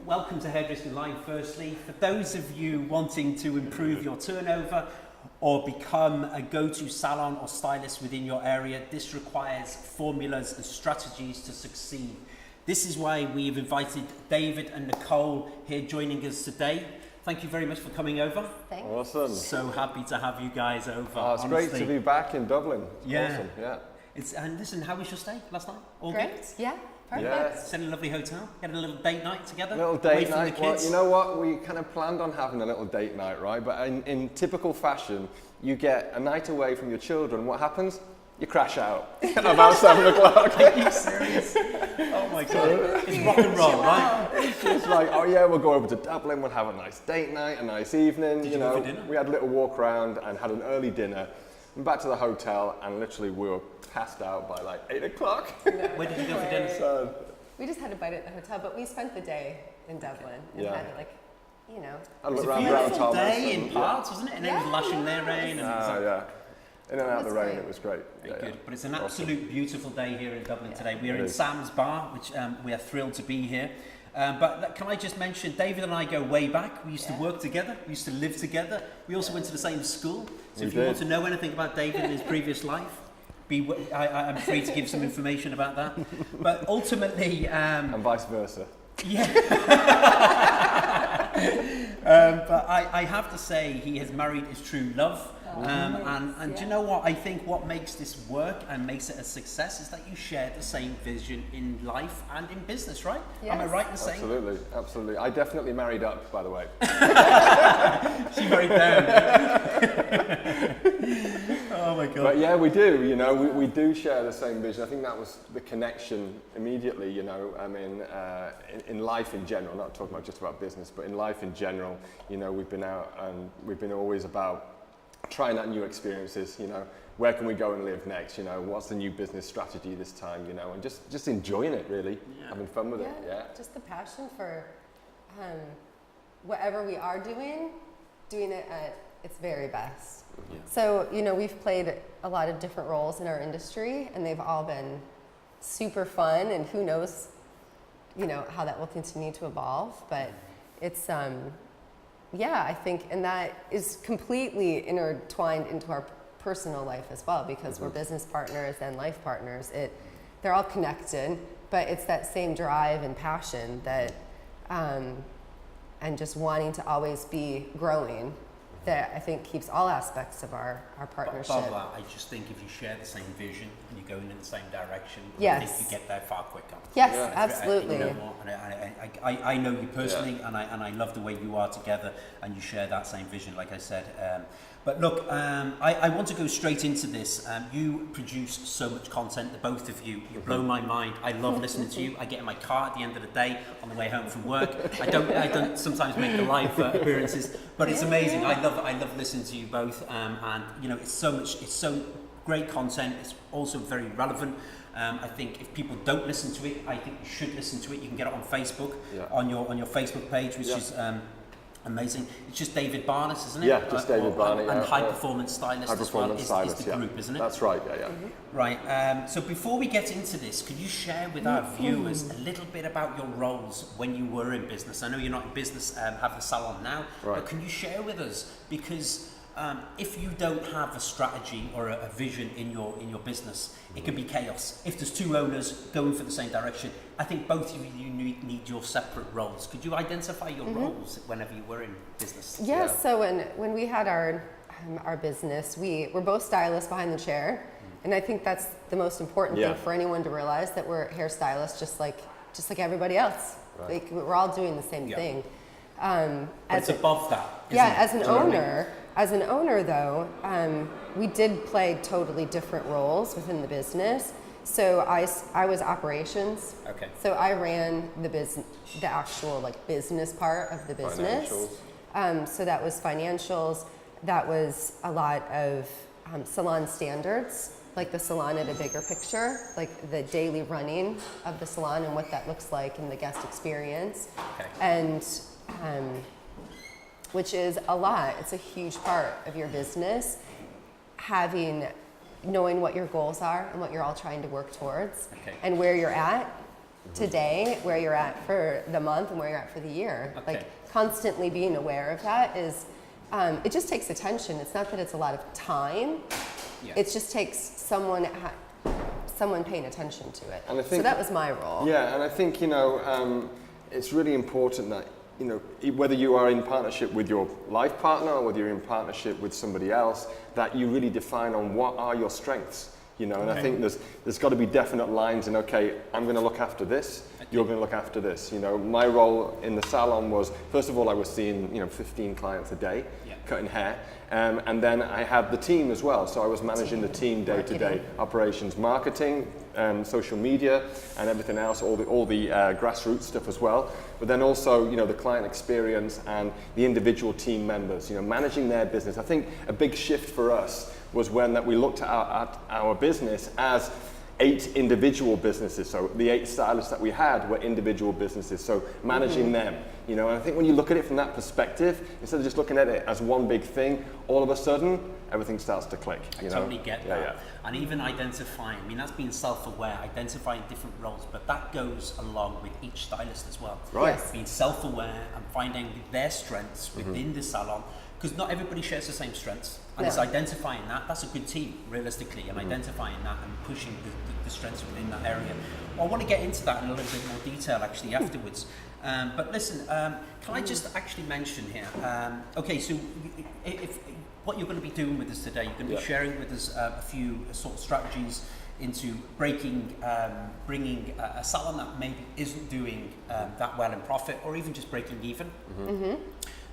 welcome to Hairdressing Live firstly. For those of you wanting to improve your turnover or become a go-to salon or stylist within your area, this requires formulas and strategies to succeed. This is why we've invited David and Nicole here joining us today. Thank you very much for coming over. Thanks. Awesome. So happy to have you guys over. Oh, it's honestly. great to be back in Dublin. Yeah. Awesome, yeah. And listen, how was your stay last night? All Great, good? yeah, perfect. Yeah. Stayed in a lovely hotel. Had a little date night together. Little away date from night. the Well, kids. you know what? We kind of planned on having a little date night, right? But in typical fashion, you get a night away from your children. What happens? You crash out about 7 o'clock. Are you serious? Oh my God. It's rock and roll, right? It's just like, oh yeah, we'll go over to Dublin, we'll have a nice date night, a nice evening. Did you go for dinner? We had a little walk around and had an early dinner. And back to the hotel, and literally we were passed out by like 8 o'clock. Where did you go for dinner? So, We just had a bite at the hotel, but we spent the day in Dublin and Yeah. had like, you know. I It was looked a around beautiful Thomas day in and- parts, wasn't it? And then it was Yeah, lashing yeah. their rain. And yeah. In and out of the was rain, great. it was great. Very Yeah, good. yeah. But it's an Awesome. absolute beautiful day here in Dublin today. We are It in is. Sam's Bar, which we are thrilled to be here. But can I just mention, David and I go way back. We used to work together. We used to live together. We also went to the same school. So if you want to know anything about David and his previous life, I'm free to give some information about that. But ultimately... And vice versa. Yeah. But I have to say he has married his true love. And do you know what? I think what makes this work and makes it a success is that you share the same vision in life and in business, right? Am I Yes. right in saying? Absolutely, absolutely. I definitely married up, by the way. She married down. Oh my God. But yeah, we do, you know, we do share the same vision. I think that was the connection immediately, you know, I mean, in life in general, not talking about just about business, but in life in general, you know, we've been out and we've been always about trying out new experiences, you know, where can we go and live next, you know, what's the new business strategy this time, you know, and just enjoying it really, having fun with it, yeah. Just the passion for whatever we are doing it at its very best. Yeah. So, you know, we've played a lot of different roles in our industry and they've all been super fun and who knows, you know, how that will continue to evolve, but it's, yeah, I think, and that is completely intertwined into our personal life as well because we're business partners and life partners. They're all connected, but it's that same drive and passion that, and just wanting to always be growing that I think keeps all aspects of our partnership. Above that, I just think if you share the same vision and you're going in the same direction, I Yes. think you get there far quicker. Yes, Yeah. absolutely. You know what? And I know you personally, and I love the way you are together, and you share that same vision, like I said. But look, I want to go straight into this. You produce so much content, the both of you. You blow my mind. I love listening to you. I get in my car at the end of the day on the way home from work. I don't sometimes make the live appearances, but it's amazing. I love listening to you both, and you know, it's so great content. It's also very relevant. I think if people don't listen to it, I think you should listen to it. You can get it on Facebook, on your Facebook page, which is amazing. It's just David Barnett, isn't it? Yeah, just David Barnett. And High Performance Stylist High as well Performance is Stylist, the group, isn't it? That's right, yeah. Right. So before we get into this, could you share with our viewers a little bit about your roles when you were in business? I know you're not in business, have the salon now, but can you share with us? Because if you don't have a strategy or a vision in your business, it can be chaos. If there's two owners going for the same direction, I think both of you need your separate roles. Could you identify your roles whenever you were in business? Yeah, so when we had our business, we were both stylists behind the chair, and I think that's the most important thing for anyone to realize, that we're hairstylists just like everybody else. Right. Like, we're all doing the same thing. But it's above that. Yeah, as an owner though, we did play totally different roles within the business. So I was operations. Okay. So I ran the actual like business part of the business. So that was financials. That was a lot of salon standards, like the salon at a bigger picture, like the daily running of the salon and what that looks like in the guest experience. Okay. And which is a lot. It's a huge part of your business, knowing what your goals are and what you're all trying to work towards, and where you're at today, where you're at for the month, and where you're at for the year. Okay. Like constantly being aware of that is, it just takes attention. It's not that it's a lot of time. Yeah. It just takes someone paying attention to it. And I think, so that was my role. Yeah, and I think, it's really important that, whether you are in partnership with your life partner or whether you're in partnership with somebody else, that you really define on what are your strengths. And I think there's got to be definite lines in, okay, I'm going to look after this, you're going to look after this. My role in the salon was, first of all, I was seeing 15 clients a day, cutting hair, and then I had the team as well. So I was managing the team day-to-day operations, marketing, social media, and everything else, all the grassroots stuff as well. But then also, the client experience and the individual team members, managing their business. I think a big shift for us was when that we looked at our business as 8 individual businesses. So the 8 stylists that we had were individual businesses. So managing them, and I think when you look at it from that perspective, instead of just looking at it as one big thing, all of a sudden everything starts to click. I totally get that. Yeah. And even identifying, that's being self-aware, identifying different roles, but that goes along with each stylist as well. Right. Yes. Being self-aware and finding their strengths within the salon, because not everybody shares the same strengths. And it's identifying that's a good team, realistically, and identifying that and pushing the strengths within that area. Well, I want to get into that in a little bit more detail actually afterwards. But listen, can I just actually mention here, okay, so if what you're going to be doing with us today, you're going to be sharing with us a few sort of strategies into bringing a salon that maybe isn't doing that well in profit, or even just breaking even.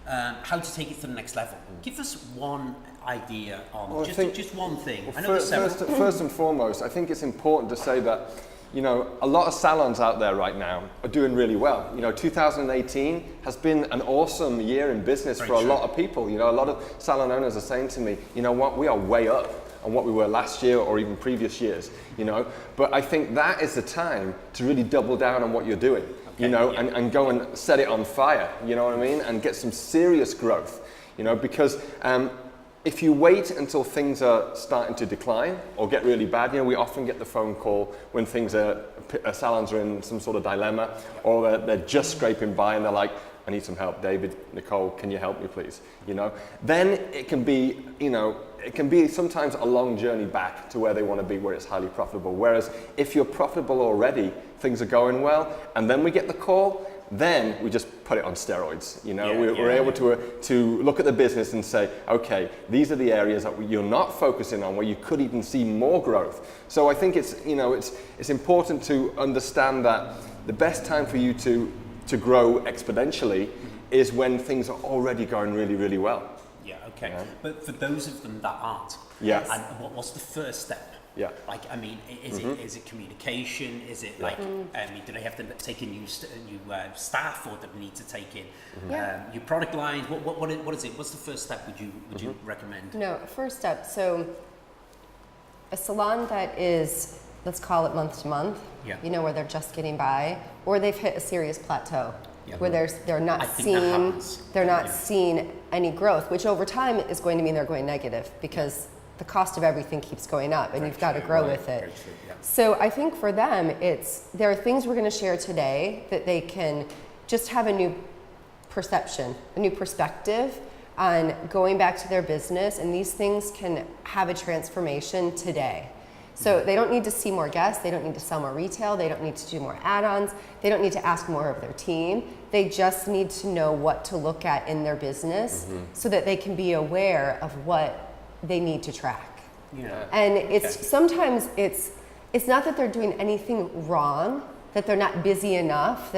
How to take it to the next level. Give us one idea on just one thing. Well, first and foremost, I think it's important to say that a lot of salons out there right now are doing really well. 2018 has been an awesome year in business for a lot of people. A lot of salon owners are saying to me, you know what, we are way up on what we were last year or even previous years. But I think that is the time to really double down on what you're doing. And go and set it on fire, you know what I mean? And get some serious growth, because if you wait until things are starting to decline or get really bad, we often get the phone call when salons are in some sort of dilemma, or they're just scraping by and they're like, I need some help, David, Nicole, can you help me please? Then it can be sometimes a long journey back to where they want to be, where it's highly profitable. Whereas if you're profitable already, things are going well, and then we get the call, then we just put it on steroids. We're able to look at the business and say, okay, these are the areas that you're not focusing on, where you could even see more growth. So I think it's important to understand that the best time for you to grow exponentially is when things are already going really, really well. Yeah, okay. But for those of them that aren't, and what's the first step? Yeah. Is it communication? Is it do they have to take a new staff, or do they need to take in new product lines? What is it? What's the first step would you recommend? No, first step. So a salon that is, let's call it month to month, where they're just getting by, or they've hit a serious plateau. Where they're not seeing any growth, which over time is going to mean they're going negative, because the cost of everything keeps going up, and you've got to grow with it. So I think for them, there are things we're going to share today that they can just have a new perception, a new perspective on going back to their business, and these things can have a transformation today. So they don't need to see more guests, they don't need to sell more retail, they don't need to do more add-ons, they don't need to ask more of their team. They just need to know what to look at in their business so that they can be aware of what they need to track. And sometimes it's not that they're doing anything wrong, that they're not busy enough,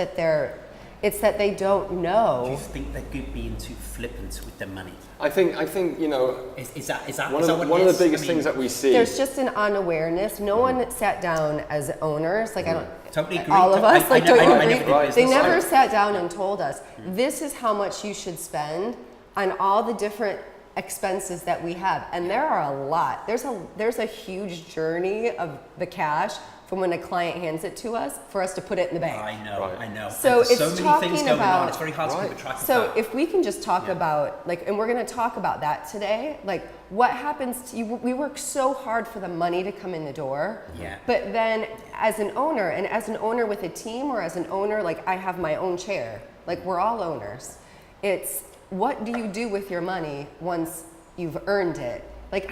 it's that they don't know. Do you think they could be too flippant with their money? I think is that one of the biggest things that we see. There's just an unawareness. No one sat down as owners, I don't. Totally agree. All of us, don't you agree? They never Right. sat down and told us, this is how much you should spend on all the different expenses that we have, and there are a lot. There's a huge journey of the cash from when a client hands it to us for us to put it in the bank. I know, Right. I know. So There's it's so many things talking going on. about- It's very hard to Right. keep a track of So that. if we can just talk Yeah. about, like, and we're going to talk about that today, like what happens to you, we work so hard for the money to come in the door. Yeah. But then as an owner, and as an owner with a team, or as an owner, like I have my own chair, like we're all owners. It's what do you do with your money once you've earned it? Like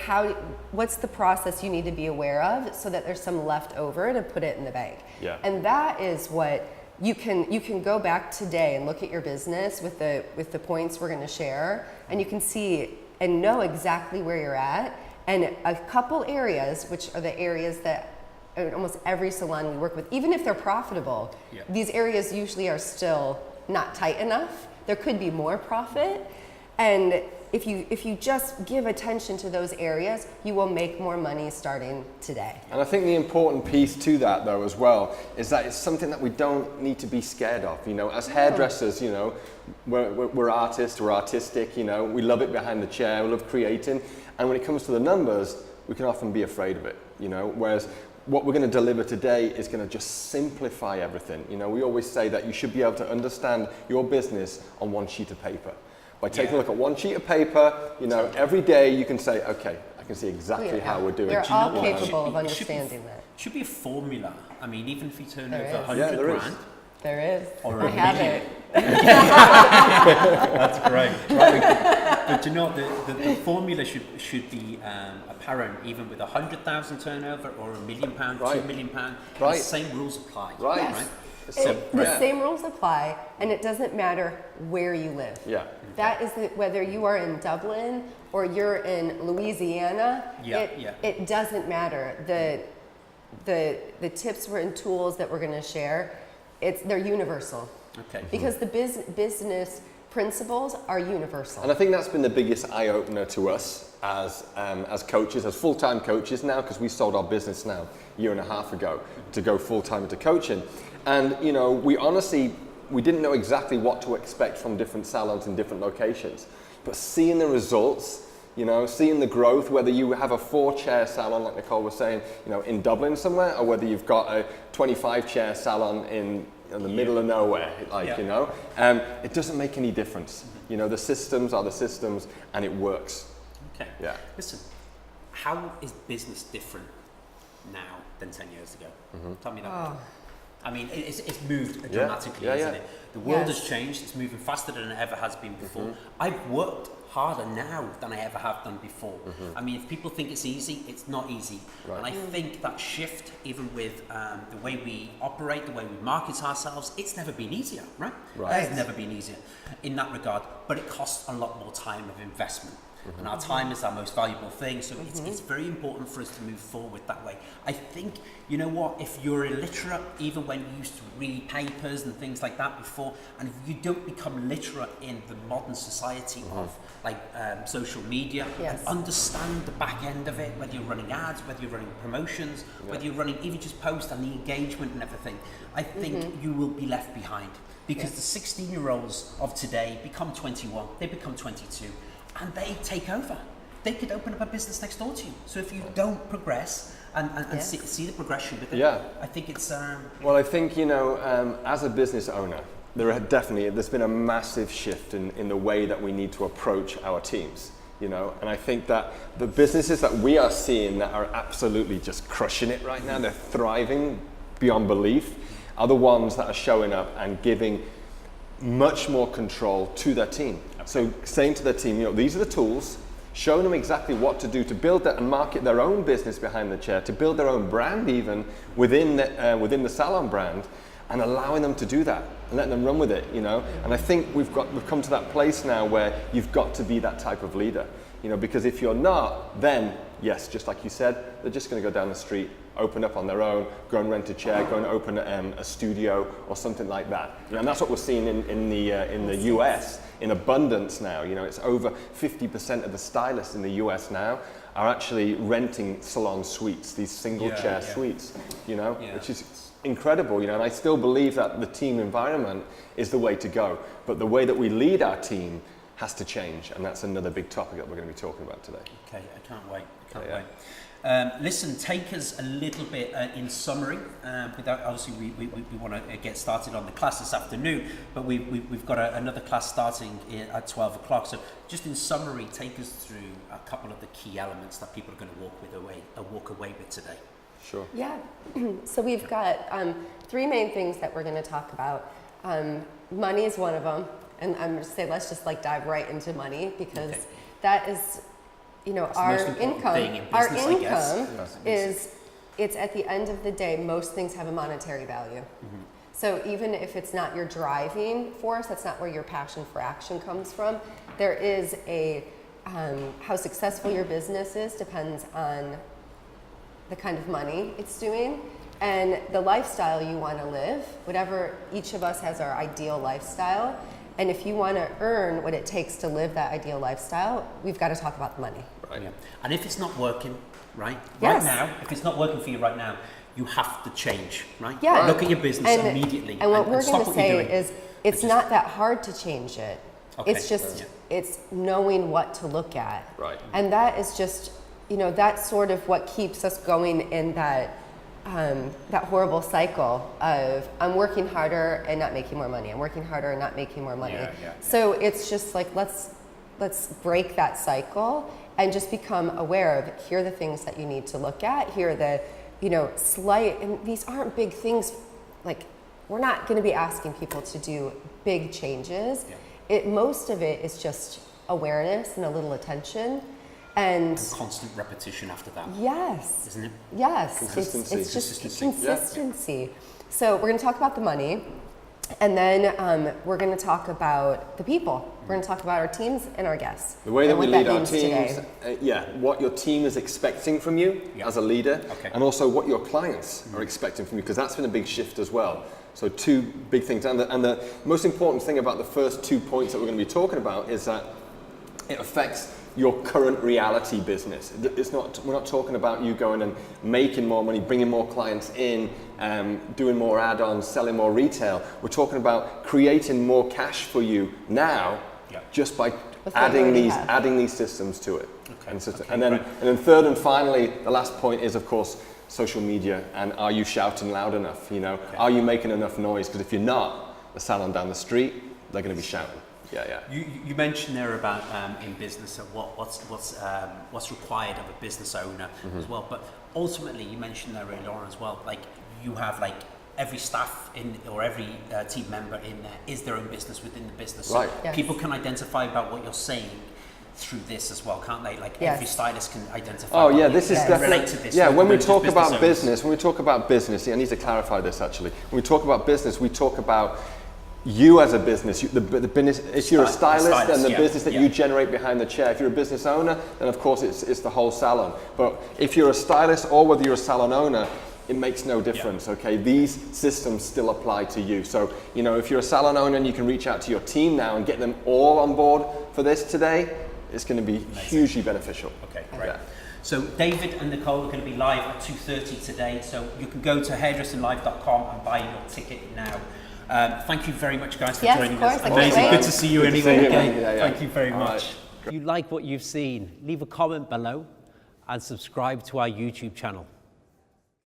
what's the process you need to be aware of so that there's some left over to put it in the bank? Yeah. And that is what you can go back today and look at your business with the points we're going to share, and you can see and know exactly where you're at. And a couple areas, which are the areas that almost every salon we work with, even if they're profitable, Yeah. these areas usually are still not tight enough. There could be more profit, and if you just give attention to those areas, you will make more money starting today. And I think the important piece to that, though, as well, is that it's something that we don't need to be scared of. You know, as hairdressers, you know, we're artists, we're artistic, you know, we love it behind the chair, we love creating. And when it comes to the numbers, we can often be afraid of it, you know, whereas what we're going to deliver today is going to just simplify everything. You know, we always say that you should be able to understand your business on one sheet of paper. By taking a look at one sheet of paper, you know, every day you can say, okay, I can see exactly how we're doing. They're Do you all know what? capable of It should be- understanding that. Should be a formula. I mean, even if you turn There over is. 100 Yeah, there is. grand, There is. Or I a have million. it. that's great. But you know, the formula should be apparent even with 100,000 turnover or £1 million, Right. £2 million. Right. The same rules apply. Right. Yes. So, The same rules apply, and it doesn't matter where you live. Yeah. That is whether you are in Dublin or you're in Louisiana. It doesn't matter. The tips and tools that we're going to share, they're universal. Okay. Because the business principles are universal. And I think that's been the biggest eye-opener to us as coaches, as full-time coaches now, because we sold our business now a year and a half ago to go full-time into coaching. And, you know, we didn't know exactly what to expect from different salons in different locations. But seeing the results, you know, seeing the growth, whether you have a 4-chair salon, like Nicole was saying, you know, in Dublin somewhere, or whether you've got a 25-chair salon in the middle of nowhere, like, you know, it doesn't make any difference. You know, the systems are the systems, and it works. Okay. Yeah. Listen, how is business different now than 10 years ago? Tell me that. Oh. I mean, it's moved dramatically, Yeah, isn't yeah. it? The world Yes. has changed. It's moving faster than it ever has been before. I've worked harder now than I ever have done before. I mean, if people think it's easy, it's not easy. Right. And I think that shift, even with the way we operate, the way we market ourselves, it's never been easier, right? Right. It's never been easier in that regard. But it costs a lot more time of investment. And our time is our most valuable thing, so it's very important for us to move forward that way. I think, you know what, if you're illiterate, even when you used to read papers and things like that before, and if you don't become literate in the modern society of like social media, Yes. and understand the back end of it, whether you're running ads, whether you're running promotions, whether you're running even just posts and the engagement and everything, I think you will be left behind. Because the 16-year-olds of today become 21, they become 22. And they take over. They could open up a business next door to you. So if you don't progress and Yes. see the progression with it, Yeah. I think it's... Well, I think, you know, as a business owner, there's been a massive shift in the way that we need to approach our teams, you know, and I think that the businesses that we are seeing that are absolutely just crushing it right now, they're thriving beyond belief, are the ones that are showing up and giving much more control to their team. So saying to their team, you know, these are the tools, showing them exactly what to do to build that and market their own business behind the chair, to build their own brand even within the salon brand, and allowing them to do that and letting them run with it, you know. And I think we've come to that place now where you've got to be that type of leader, you know, because if you're not, then yes, just like you said, they're just going to go down the street, open up on their own, go and rent a chair, go and open a studio or something like that. You know, and that's what we're seeing in the US in abundance now. You know, it's over 50% of the stylists in the US now are actually renting salon suites, these single chair suites, you know, which is incredible, you know, and I still believe that the team environment is the way to go. But the way that we lead our team has to change, and that's another big topic that we're going to be talking about today. Okay, I can't wait. Wait. Listen, take us a little bit in summary. Without, obviously, we want to get started on the class this afternoon, but we've got another class starting at 12 o'clock. So just in summary, take us through a couple of the key elements that people are going to walk away with today. Sure. Yeah. So we've got 3 main things that we're going to talk about. Money is one of them, and I'm going to say let's just like dive right into money, because that is, you know, our income. Is, it's at the end of the day, most things have a monetary value. Mm-hmm. So even if it's not your driving force, that's not where your passion for action comes from. There is a how successful your business is depends on the kind of money it's doing and the lifestyle you want to live. Whatever, each of us has our ideal lifestyle. And if you want to earn what it takes to live that ideal lifestyle, we've got to talk about the money. Right. Yeah. And if it's not working, right now, if it's not working for you right now, you have to change, right? Yeah. Look at your business immediately. And what we're going to say is, it's not that hard to change it. Okay. It's just, it's knowing what to look at. Right. And that is just, you know, that's sort of what keeps us going in that that horrible cycle of I'm working harder and not making more money. I'm working harder and not making more money. So it's just like, let's break that cycle and just become aware of, here are the things that you need to look at. Here are the, you know, slight, and these aren't big things. Like, we're not going to be asking people to do big changes. Most of it is just awareness and a little attention. And constant repetition after that. Yes. Isn't it? Yes. Consistency. It's just consistency. So we're going to talk about the money, and then we're going to talk about the people. We're going to talk about our teams and our guests. The way that we lead our teams, today. What your team is expecting from you as a leader, and also what your clients are expecting from you, because that's been a big shift as well. So 2 big things. And the most important thing about the first 2 points that we're going to be talking about is that it affects your current reality business. It's not, we're not talking about you going and making more money, bringing more clients in, doing more add-ons, selling more retail. We're talking about creating more cash for you now, just by adding these systems to it. And then third and finally, the last point is, of course, social media. And are you shouting loud enough? You know, are you making enough noise? Because if you're not, the salon down the street, they're going to be shouting. You mentioned there about in business what's required of a business owner as well, but ultimately you mentioned there earlier on as well, like you have like every staff in or every team member in there is their own business within the business. So people can identify about what you're saying through this as well, can't they? Like every stylist can identify. Oh yeah, this is definitely relate to this. Yeah, when we talk about business, I need to clarify this actually. When we talk about business, we talk about you as a business, the business, if you're a stylist, then the business that you generate behind the chair. If you're a business owner, then of course it's the whole salon. But if you're a stylist or whether you're a salon owner, it makes no difference, okay? These systems still apply to you. So, you know, if you're a salon owner and you can reach out to your team now and get them all on board for this today, it's going to be hugely beneficial. Okay, great. So David and Nicole are going to be live at 2:30 today. So you can go to hairdressinglive.com and buy your ticket now. Thank you very much, guys, for joining us. Amazing. Good to see you anyway. Thank you very much. If you like what you've seen, leave a comment below and subscribe to our YouTube channel.